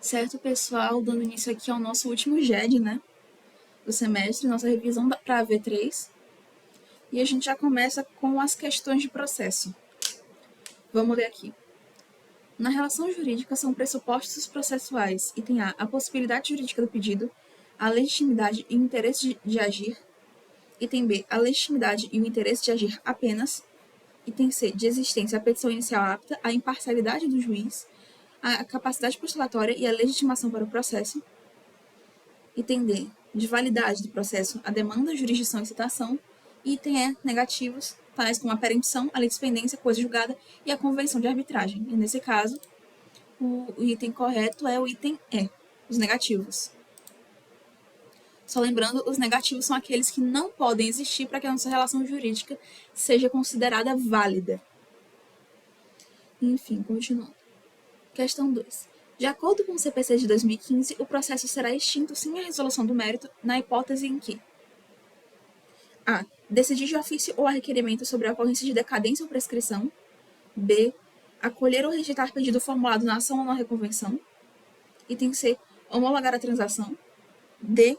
Certo, pessoal, dando início aqui ao nosso último GED, né, do semestre, nossa revisão para a V3. E a gente já começa com as questões de processo. Vamos ler aqui. Na relação jurídica são pressupostos processuais, item A, a possibilidade jurídica do pedido, a legitimidade e o interesse de agir. Item B, a legitimidade e o interesse de agir apenas. Item C, de existência a petição inicial apta, a imparcialidade do juiz, a capacidade postulatória e a legitimação para o processo. Item D, de validade do processo, a demanda, jurisdição e citação. Item E, negativos, tais como a perempção, a litispendência, coisa julgada e a convenção de arbitragem. E nesse caso, o item correto é o item E, os negativos. Só lembrando, os negativos são aqueles que não podem existir para que a nossa relação jurídica seja considerada válida. Enfim, continuando. Questão 2. De acordo com o CPC de 2015, o processo será extinto sem a resolução do mérito, na hipótese em que A. Decidir de ofício ou a requerimento sobre a ocorrência de decadência ou prescrição. B. Acolher ou rejeitar pedido formulado na ação ou na reconvenção. Item C. Homologar a transação. D.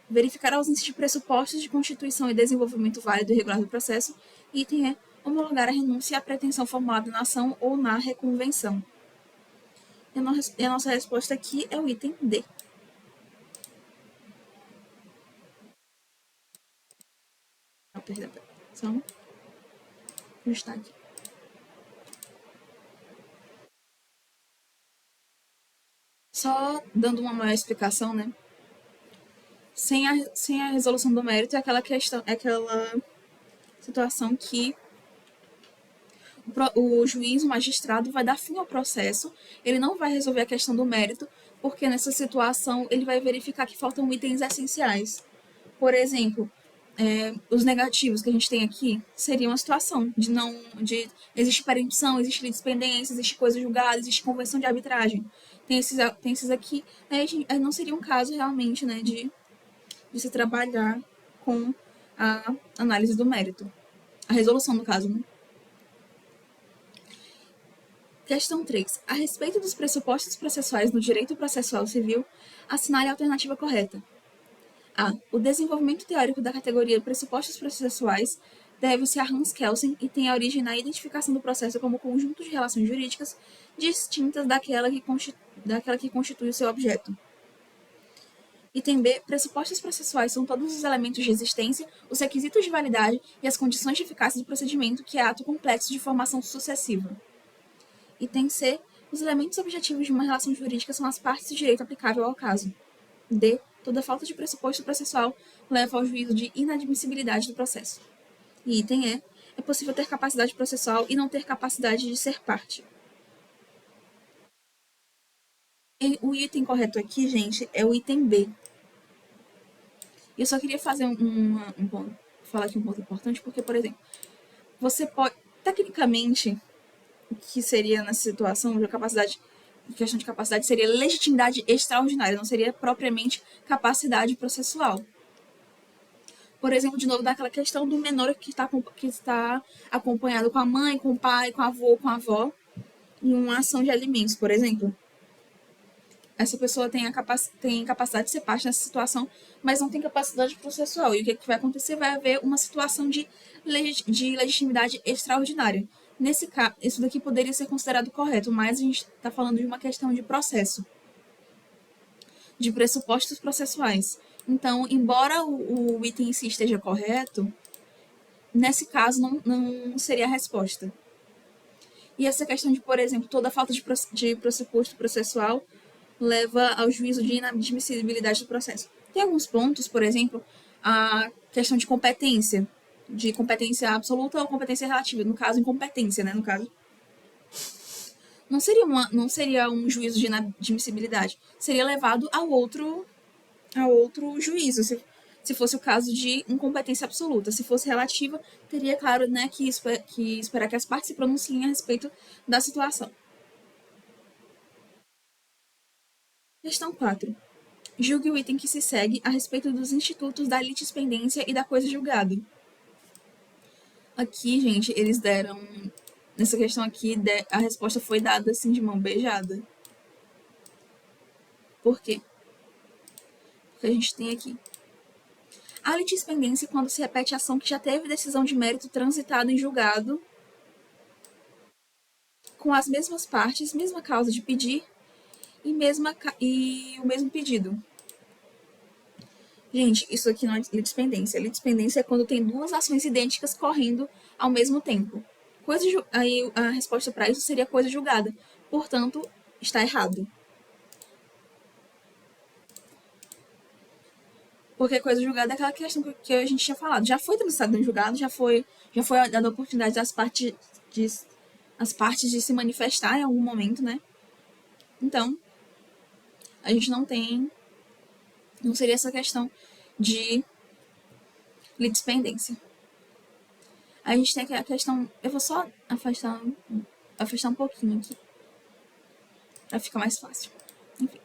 Verificar a ausência de pressupostos de constituição e desenvolvimento válido e regular do processo. Item E. Homologar a renúncia e a pretensão formulada na ação ou na reconvenção. E a nossa resposta aqui é o item D. Perdão. Só ajustar aqui. Só dando uma maior explicação, né? Sem a resolução do mérito, é aquela situação que o juiz, o magistrado, vai dar fim ao processo, ele não vai resolver a questão do mérito, porque nessa situação ele vai verificar que faltam itens essenciais. Por exemplo, os negativos que a gente tem aqui seriam a situação de existe perempção, existe litispendência, existe coisa julgada, existe convenção de arbitragem. Tem esses aqui, não seria um caso realmente, né, de se trabalhar com a análise do mérito. A resolução, no caso, né? Questão 3. A respeito dos pressupostos processuais no direito processual civil, assinale a alternativa correta. A. O desenvolvimento teórico da categoria pressupostos processuais deve-se a Hans Kelsen e tem a origem na identificação do processo como conjunto de relações jurídicas distintas daquela que constitui o seu objeto. Item B. Pressupostos processuais são todos os elementos de existência, os requisitos de validade e as condições de eficácia do procedimento, que é ato complexo de formação sucessiva. Item C. Os elementos objetivos de uma relação jurídica são as partes do direito aplicável ao caso. D. Toda falta de pressuposto processual leva ao juízo de inadmissibilidade do processo. E item E. É possível ter capacidade processual e não ter capacidade de ser parte. E o item correto aqui, gente, é o item B. E eu só queria fazer falar aqui um ponto importante, porque, por exemplo, você pode, tecnicamente, o que seria nessa situação de questão de capacidade seria legitimidade extraordinária, não seria propriamente capacidade processual. Por exemplo, de novo, daquela questão do menor que está acompanhado com a mãe, com o pai, com o avô, com a avó, em uma ação de alimentos, por exemplo. Essa pessoa tem capacidade de ser parte nessa situação, mas não tem capacidade processual. E o que vai acontecer? Vai haver uma situação de legitimidade extraordinária. Nesse caso, isso daqui poderia ser considerado correto, mas a gente está falando de uma questão de processo, de pressupostos processuais. Então, embora o item em si esteja correto, nesse caso não seria a resposta. E essa questão de, por exemplo, toda falta de pressuposto processual leva ao juízo de inadmissibilidade do processo. Tem alguns pontos, por exemplo, a questão de competência absoluta ou competência relativa, no caso, incompetência, né, no caso. Não seria um juízo de inadmissibilidade, seria levado ao outro juízo, se fosse o caso de incompetência absoluta. Se fosse relativa, teria, claro, né, que esperar que as partes se pronunciem a respeito da situação. Questão 4. Julgue o item que se segue a respeito dos institutos da litispendência e da coisa julgada. Aqui, gente, eles deram... Nessa questão aqui, a resposta foi dada assim de mão beijada. Por quê? Porque a gente tem aqui a litispendência quando se repete a ação que já teve decisão de mérito transitada em julgado com as mesmas partes, mesma causa de pedir e o mesmo pedido. Gente, isso aqui não é litispendência. Litispendência é quando tem duas ações idênticas correndo ao mesmo tempo. Aí a resposta para isso seria coisa julgada. Portanto, está errado. Porque coisa julgada é aquela questão que a gente tinha falado. Já foi transitado no julgado, já foi dada a oportunidade as partes de se manifestar em algum momento, né? Então, a gente não tem. Não seria essa questão de litispendência. A gente tem a questão. Eu vou só afastar um pouquinho aqui. Pra ficar mais fácil. Enfim.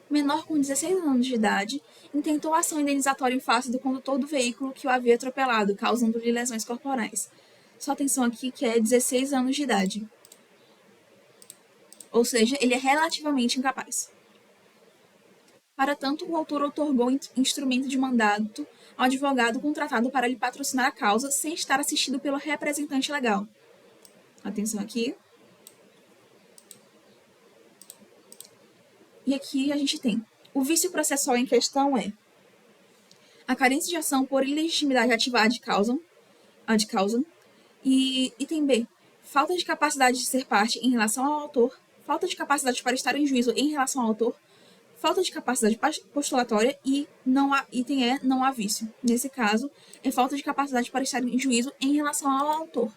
Menor com 16 anos de idade intentou ação indenizatória em face do condutor do veículo que o havia atropelado, causando-lhe lesões corporais. Só atenção aqui que é 16 anos de idade. Ou seja, ele é relativamente incapaz. Para tanto, o autor outorgou instrumento de mandato ao advogado contratado para lhe patrocinar a causa sem estar assistido pelo representante legal. Atenção aqui. E aqui a gente tem o vício processual em questão é a carência de ação por ilegitimidade ativa ad causam, e item B, falta de capacidade de ser parte em relação ao autor, falta de capacidade para estar em juízo em relação ao autor, falta de capacidade postulatória e não há, item E, não há vício. Nesse caso, é falta de capacidade para estar em juízo em relação ao autor.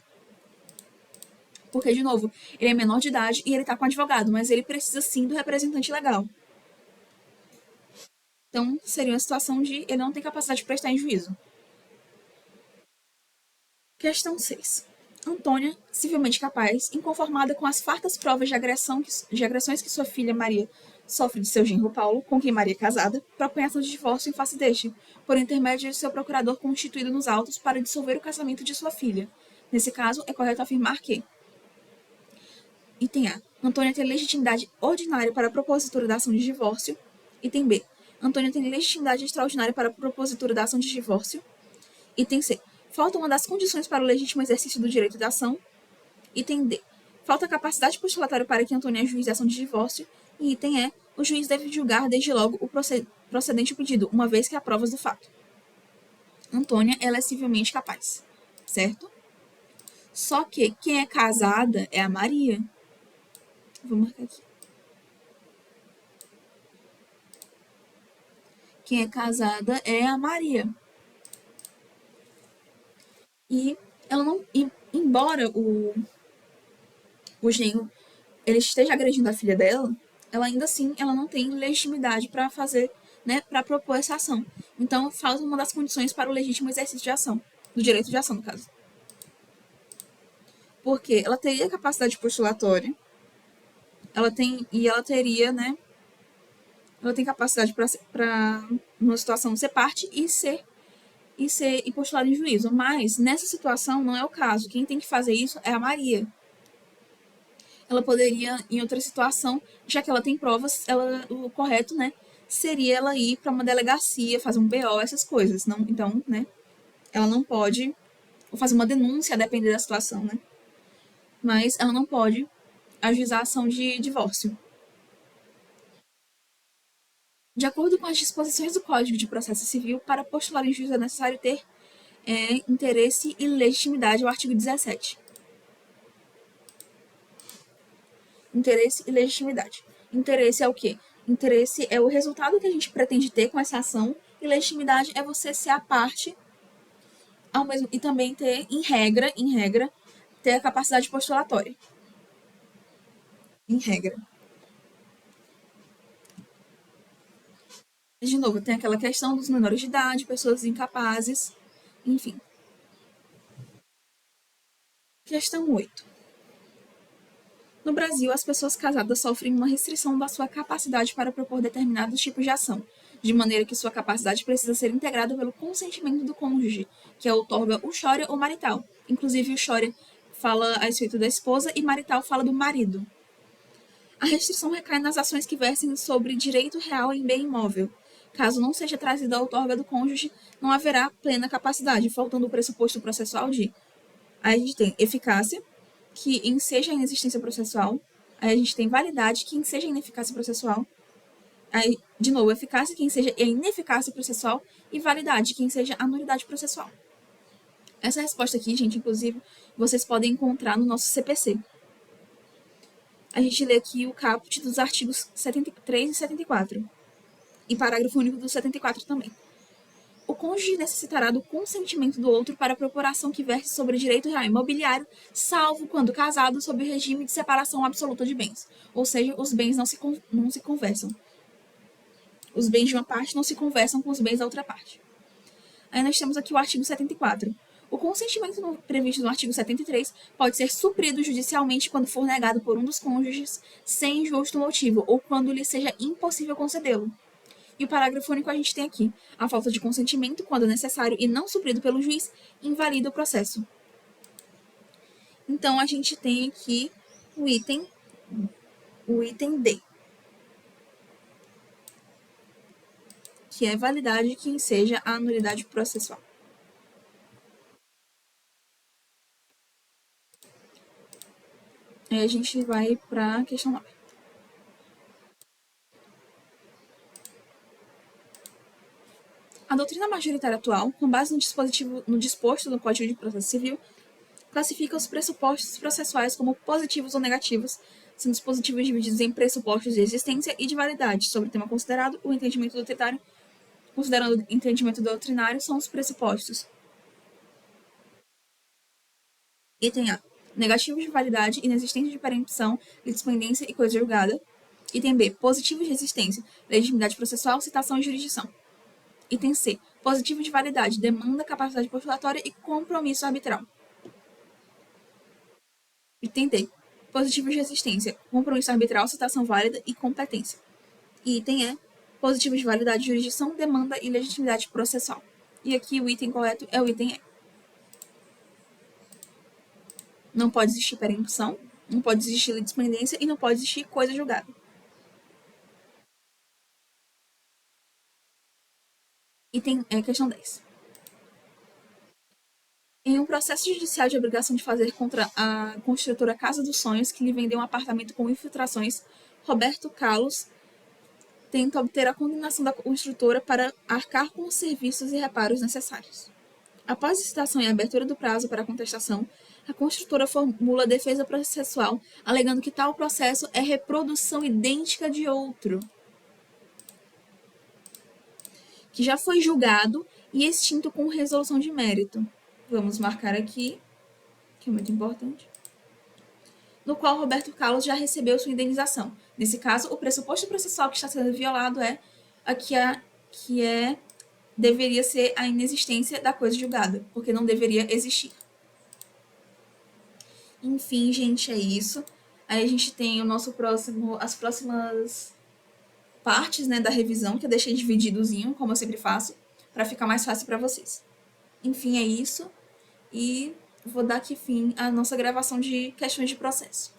Porque, de novo, ele é menor de idade e ele está com advogado, mas ele precisa sim do representante legal. Então, seria uma situação de ele não tem capacidade para estar em juízo. Questão 6. Antônia, civilmente capaz, inconformada com as fartas provas de agressões que sua filha Maria sofre de seu genro Paulo, com quem Maria é casada, propõe ação de divórcio em face deste, por intermédio de seu procurador constituído nos autos para dissolver o casamento de sua filha. Nesse caso, é correto afirmar que item A. Antônia tem legitimidade ordinária para a propositura da ação de divórcio. Item B. Antônia tem legitimidade extraordinária para a propositura da ação de divórcio. Item C. Falta uma das condições para o legítimo exercício do direito de ação. Item D. Falta capacidade postulatória para que Antônia ajuize a ação de divórcio. E item E. O juiz deve julgar desde logo o procedente o pedido, uma vez que há provas do fato. Antônia, ela é civilmente capaz, certo? Só que quem é casada é a Maria. Vou marcar aqui. Quem é casada é a Maria. E ela não. Embora o genro ele esteja agredindo a filha dela, ela ainda assim ela não tem legitimidade para fazer, né, para propor essa ação. Então falta uma das condições para o legítimo exercício de ação, do direito de ação, no caso. Porque ela teria capacidade postulatória, ela teria, né, ela tem capacidade para numa situação ser parte e postulada em juízo. Mas nessa situação não é o caso. Quem tem que fazer isso é a Maria. Ela poderia, em outra situação, já que ela tem provas, o correto, né, seria ela ir para uma delegacia, fazer um BO, essas coisas. Não, então, né, ela não pode, ou fazer uma denúncia, a depender da situação, né, mas ela não pode ajuizar a ação de divórcio. De acordo com as disposições do Código de Processo Civil, para postular em juízo é necessário ter interesse e legitimidade, o artigo 17. Interesse e legitimidade. Interesse é o quê? Interesse é o resultado que a gente pretende ter com essa ação, e legitimidade é você ser a parte ao mesmo, e também ter, em regra, ter a capacidade postulatória. Em regra. De novo, tem aquela questão dos menores de idade, pessoas incapazes, enfim. Questão 8. No Brasil, as pessoas casadas sofrem uma restrição da sua capacidade para propor determinados tipos de ação, de maneira que sua capacidade precisa ser integrada pelo consentimento do cônjuge, que outorga o chória ou marital. Inclusive, o chória fala a respeito da esposa e marital fala do marido. A restrição recai nas ações que versem sobre direito real em bem imóvel. Caso não seja trazida a outorga do cônjuge, não haverá plena capacidade, faltando o pressuposto processual de... Aí a gente tem eficácia, que enseja a inexistência processual. Aí a gente tem validade, que enseja a ineficácia processual. Aí, de novo, eficácia, que enseja a ineficácia processual. E validade, que enseja a nulidade processual. Essa resposta aqui, gente, inclusive, vocês podem encontrar no nosso CPC. A gente lê aqui o caput dos artigos 73 e 74. E parágrafo único do 74 também. O cônjuge necessitará do consentimento do outro para a procuração que verse sobre direito real imobiliário, salvo quando casado sob o regime de separação absoluta de bens. Ou seja, os bens não se conversam. Os bens de uma parte não se conversam com os bens da outra parte. Aí nós temos aqui o artigo 74. O consentimento previsto no artigo 73 pode ser suprido judicialmente quando for negado por um dos cônjuges sem justo motivo ou quando lhe seja impossível concedê-lo. E o parágrafo único a gente tem aqui. A falta de consentimento, quando necessário e não suprido pelo juiz, invalida o processo. Então, a gente tem aqui o item D, que é validade que enseja a nulidade processual. Aí a gente vai para a questão 9. A doutrina majoritária atual, com base no disposto do Código de Processo Civil, classifica os pressupostos processuais como positivos ou negativos, sendo os positivos divididos em pressupostos de existência e de validade. Sobre o tema considerado, o entendimento doutrinário, considerando o entendimento doutrinário, são os pressupostos. Item A. Negativos de validade, inexistência de perempção, litispendência e coisa julgada. Item B. Positivos de existência, legitimidade processual, citação e jurisdição. Item C. Positivo de validade, demanda, capacidade postulatória e compromisso arbitral. Item D. Positivo de existência, compromisso arbitral, citação válida e competência. E item E. Positivo de validade, jurisdição, demanda e legitimidade processual. E aqui o item correto é o item E. Não pode existir perempção, não pode existir litispendência e não pode existir coisa julgada. Item questão 10. Em um processo judicial de obrigação de fazer contra a construtora Casa dos Sonhos, que lhe vendeu um apartamento com infiltrações, Roberto Carlos tenta obter a condenação da construtora para arcar com os serviços e reparos necessários. Após a citação e a abertura do prazo para a contestação, a construtora formula defesa processual, alegando que tal processo é reprodução idêntica de outro, que já foi julgado e extinto com resolução de mérito. Vamos marcar aqui, que é muito importante. No qual Roberto Carlos já recebeu sua indenização. Nesse caso, o pressuposto processual que está sendo violado é deveria ser a inexistência da coisa julgada, porque não deveria existir. Enfim, gente, é isso. Aí a gente tem as próximas partes, né, da revisão, que eu deixei divididozinho, como eu sempre faço, para ficar mais fácil para vocês. Enfim, é isso. E vou dar aqui fim à nossa gravação de questões de processo.